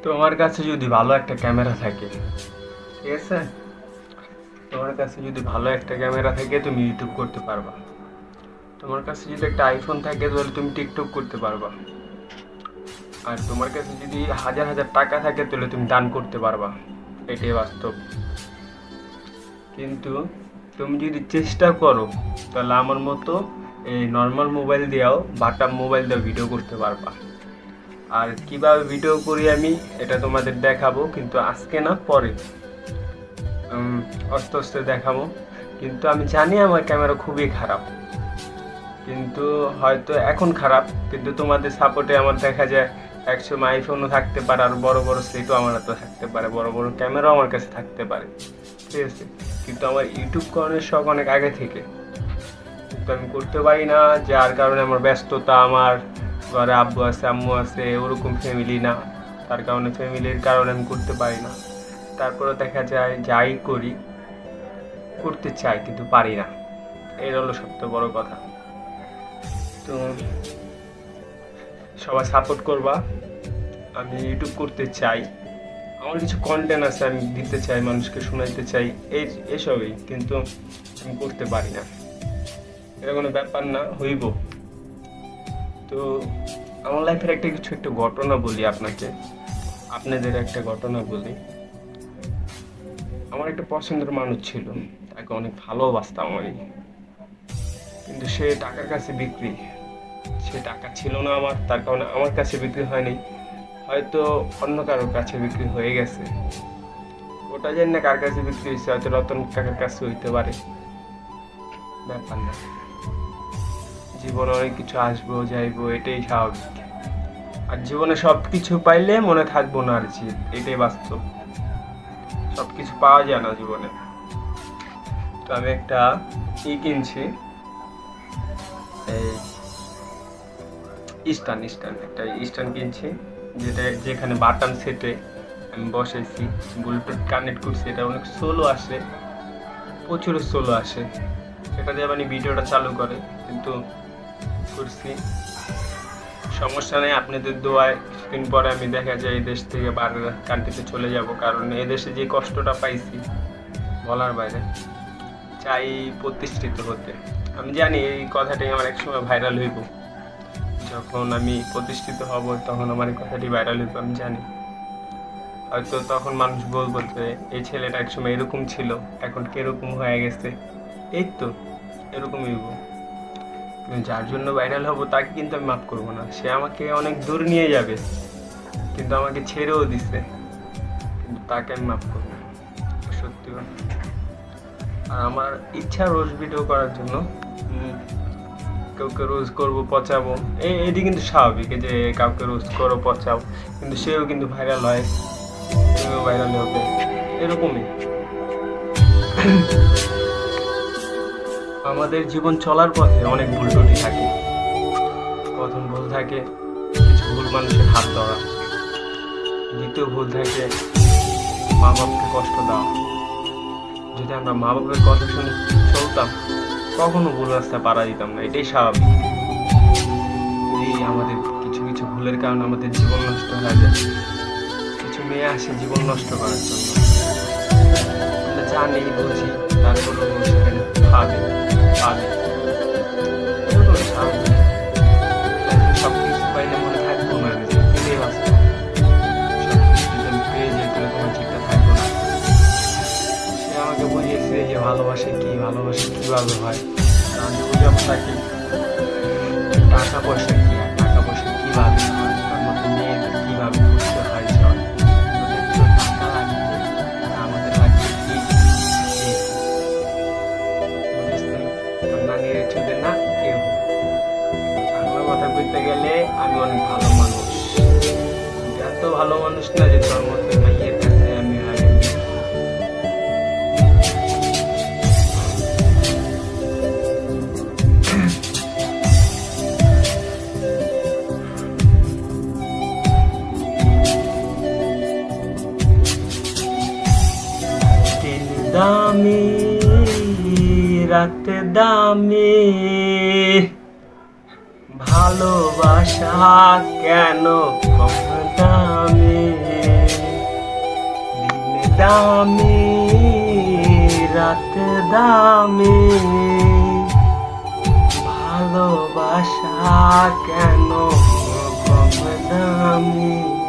তোমার কাছে যদি ভালো একটা ক্যামেরা থাকে, ঠিক আছে, তোমার কাছে যদি ভালো একটা ক্যামেরা থাকে তুমি ইউটিউব করতে পারবা। তোমার কাছে যদি একটা আইফোন থাকে তাহলে তুমি টিকটক করতে পারবা। আর তোমার কাছে যদি হাজার হাজার টাকা থাকে তাহলে তুমি দান করতে পারবা। এটাই বাস্তব। কিন্তু তুমি যদি চেষ্টা করো তাহলে আমার মতো এই নর্মাল মোবাইল দিয়েও, বাটাম মোবাইল দিয়ে ভিডিও করতে পারবা। আর কিভাবে ভিডিও করি আমি এটা তোমাদের দেখাবো, কিন্তু আজকে না, পরে আস্তে আস্তে দেখাবো। কিন্তু আমি জানি আমার ক্যামেরা খুবই খারাপ, কিন্তু হয়তো এখন খারাপ, কিন্তু তোমাদের সাপোর্টে আমার দেখা যায় একসময় আইফোনও থাকতে পারে, আর বড় বড় সেটও আমার হাতে থাকতে পারে, বড় বড় ক্যামেরাও আমার কাছে থাকতে পারে, ঠিক আছে। কিন্তু আমার ইউটিউব করার শখ অনেক আগে থেকে, কিন্তু আমি করতে পারি না, যার কারণে আমার ব্যস্ততা, আমার ঘরে আব্বু আছে আম্মু আছে, ওরকম ফ্যামিলি না, তার কারণে ফ্যামিলির কারণে আমি করতে পারি না। তারপরে দেখা যায় যাই করি, করতে চাই কিন্তু পারি না। এর হলো সবচেয়ে বড় কথা। তো সবাই সাপোর্ট করবা। আমি ইউটিউব করতে চাই, আমার কিছু কন্টেন্ট আছে আমি দিতে চাই, মানুষকে শোনাইতে চাই, এসবই, কিন্তু আমি করতে পারি না। এটা কোনো ব্যাপার না, হইব। তো আমার লাইফের একটা ঘটনা বলি আপনাকে, আপনাদের একটা ঘটনা বলি। আমার একটা পছন্দের মানুষ ছিল, তাকে অনেক ভালোবাসতাম আমি, কিন্তু সে টাকার কাছে বিক্রি। সে টাকা ছিল না আমার, তার কারণে আমার কাছে বিক্রি হয়নি, হয়তো অন্য কারোর কাছে বিক্রি হয়ে গেছে। ওটা জানি না কার কাছে বিক্রি হয়েছে, হয়তো রতন কাকার কাছে হইতে পারে। ব্যাপার না, জীবনে অনেক কিছু আসবো যাইবো, এটাই স্বাভাবিক। আর জীবনে সব কিছু পাইলে মনে থাকবো না আর কি, এটাই বাস্তব। সব কিছু পাওয়া যায় না জীবনে। তো আমি একটা কিনছি, এই স্ট্যান্ড কিনছি, যেখানে বাটন সেটে আমি বসেছি, ব্লুটুথ কানেক্ট করছি, এটা অনেক সোলো আসে, প্রচুর সোলো আসে, এটা দিয়ে মানে ভিডিওটা চালু করে, কিন্তু করছি, সমস্যা নেই। আপনাদের দোয়ায় কিছুদিন পরে আমি দেখা যায় এই দেশ থেকে বাইরের কান্ট্রিতে চলে যাব, কারণ এদেশে যে কষ্টটা পাইছি বলার বাইরে। চাই প্রতিষ্ঠিত হতে। আমি জানি এই কথাটাই আমার একসময় ভাইরাল হইব, যখন আমি প্রতিষ্ঠিত হব তখন আমার এই কথাটি ভাইরাল হইব, আমি জানি। হয়তো তখন মানুষ বলবো যে এই ছেলেটা একসময় এরকম ছিল, এখন কিরকম হয়ে গেছে। এই তো এরকমই হইব। যার জন্য ভাইরাল হব তাকে কিন্তু আমি মাফ করবো না। সে আমাকে অনেক দূর নিয়ে যাবে, কিন্তু আমাকে ছেড়েও দিছে, কিন্তু তাকে আমি মাফ করবো না, সত্যি কথা। আর আমার ইচ্ছা রোজ ভিডিও করার জন্য, কাউকে রোজ করবো, পচাবো, এটি কিন্তু স্বাভাবিক, যে কাউকে রোজ করো পচাও, কিন্তু সেও কিন্তু ভাইরাল হয়, তুমিও ভাইরাল হবে, এরকমই। আমাদের জীবন চলার পথে অনেক ভুল ত্রুটি থাকে। প্রথম ভুল থাকে কিছু ভুল মানুষের হাত ধরা, দ্বিতীয় ভুল থাকে মা বাবাকে কষ্ট দেওয়া। যদি আমরা মা বাবার কথা শুনে চলতাম, কখনো ভুল রাস্তা পাড়া দিতাম না, এটাই স্বাভাবিক। এই আমাদের কিছু কিছু ভুলের কারণে আমাদের জীবন নষ্ট হয়ে যায়। কিছু মেয়ে আসে জীবন নষ্ট করার জন্য, আমরা জানি বুঝি, তারপরেও সেখানে ভাবে ভাবে এগুলো স্বাভাবিক। সব কিছু পাইলে মনে থাকবো না, এটাই বাস্তব। সব কিছু যদি আমি পেয়ে যাই তাহলে তোমার ঠিকঠাক থাকবো না। সে আমাকে বুঝিয়েছে যে ভালোবাসা কি, ভালোবাসা কিভাবে হয়, আমি বুঝাবো তাকে টাকা পয়সা কি, আর টাকা পয়সা কিভাবে হয়, তার মধ্যে মেয়েদের কিভাবে বুঝতে হয়। সব টাকা লাগবে, আমাদের লাগবে কি, নানির চুদে না কেউ। বাংলা কথা বলতে গেলে আমি অনেক ভালো মানুষ, এত ভালো মানুষ না যে তোর মধ্যে মাইয়ের কাছে আমি দামি রাতে দামি, ভালোবাসা কেন কম দামি। আমি রাতে দামি, ভালোবাসা কেন কম দামি।